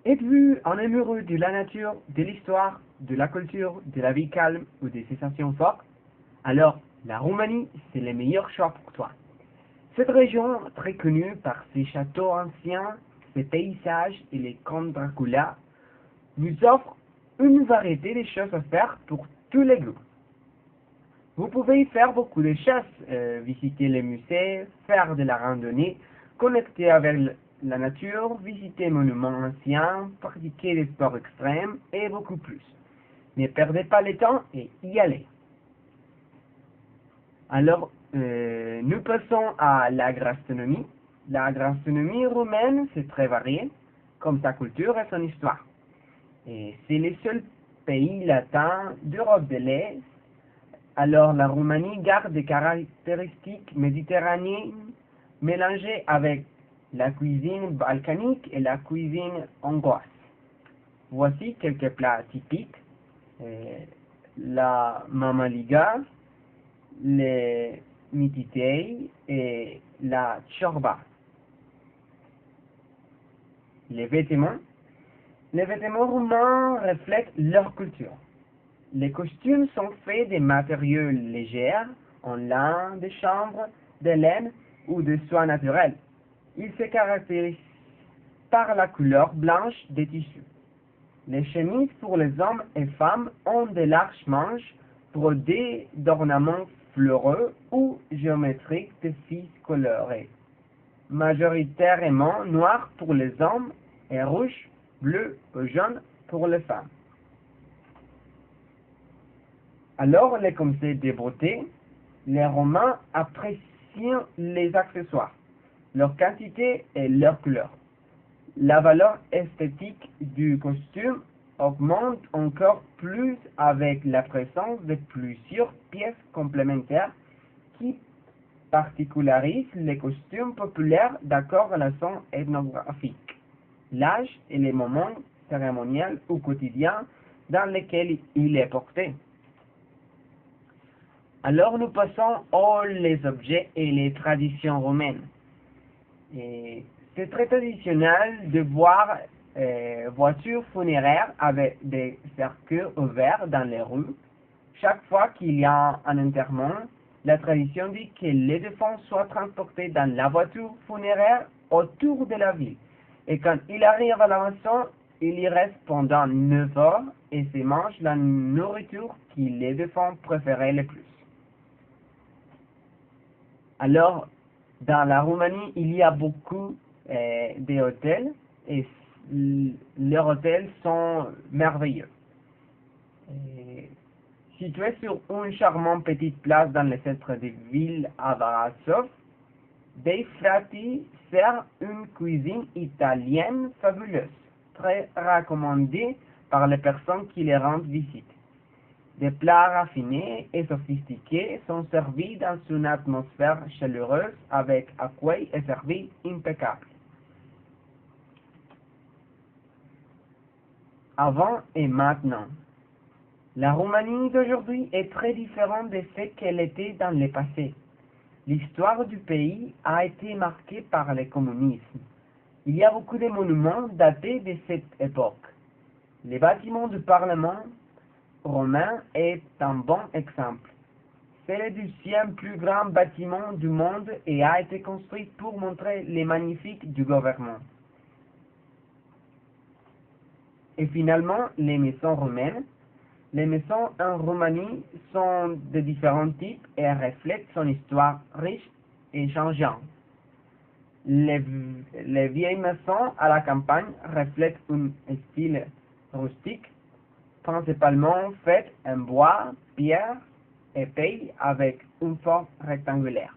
Êtes-vous un amoureux de la nature, de l'histoire, de la culture, de la vie calme ou des sensations fortes? Alors, la Roumanie, c'est le meilleur choix pour toi. Cette région, très connue par ses châteaux anciens, ses paysages et les contes Dracula, nous offre une variété de choses à faire pour tous les goûts. Vous pouvez y faire beaucoup de choses, visiter les musées, faire de la randonnée, connecter avec la nature, visiter monuments anciens, pratiquer des sports extrêmes et beaucoup plus. Ne perdez pas le temps et y allez. Alors, nous passons à la gastronomie. La gastronomie roumaine, c'est très varié, comme sa culture et son histoire. Et c'est le seul pays latin d'Europe de l'Est. Alors, la Roumanie garde des caractéristiques méditerranéennes mélangées avec la cuisine balkanique et la cuisine hongroise. Voici quelques plats typiques. La mamaliga, les mititei et la ciorba. Les vêtements. Les vêtements roumains reflètent leur culture. Les costumes sont faits de matériaux légers, en lin, de chanvre, de laine ou de soie naturelle. Ils se caractérisent par la couleur blanche des tissus. Les chemises pour les hommes et femmes ont de larges manches brodées d'ornements fleureux ou géométriques de fils colorés, majoritairement noirs pour les hommes et rouge, bleu ou jaune pour les femmes. Alors, les conseils de beauté, les Romains apprécient les accessoires, leur quantité et leur couleur. La valeur esthétique du costume augmente encore plus avec la présence de plusieurs pièces complémentaires qui particularisent les costumes populaires d'accord à la son ethnographique, l'âge et les moments cérémoniels ou quotidiens dans lesquels il est porté. Alors nous passons aux les objets et les traditions romaines. C'est très traditionnel de voir voitures funéraires avec des cercueils ouverts dans les rues. Chaque fois qu'il y a un enterrement, la tradition dit que les défunts soient transportés dans la voiture funéraire autour de la ville. Et quand il arrive à la maison, il y reste pendant 9 heures et se mange la nourriture que les défunts préféraient le plus. Alors, dans la Roumanie, il y a beaucoup d'hôtels et leurs hôtels sont merveilleux. Situé sur une charmante petite place dans le centre de ville à Varasov, Dei Frati sert une cuisine italienne fabuleuse, très recommandée par les personnes qui les rendent visite. Des plats raffinés et sophistiqués sont servis dans une atmosphère chaleureuse avec accueil et service impeccable. Avant et maintenant. La Roumanie d'aujourd'hui est très différente de ce qu'elle était dans le passé. L'histoire du pays a été marquée par le communisme. Il y a beaucoup de monuments datés de cette époque. Les bâtiments du Parlement romain est un bon exemple. C'est le 12e plus grand bâtiment du monde et a été construit pour montrer les magnifiques du gouvernement. Et finalement, les maisons romaines. Les maisons en Roumanie sont de différents types et reflètent son histoire riche et changeante. Les vieilles maisons à la campagne reflètent un style rustique, principalement faite en bois, pierre et paille avec une forme rectangulaire.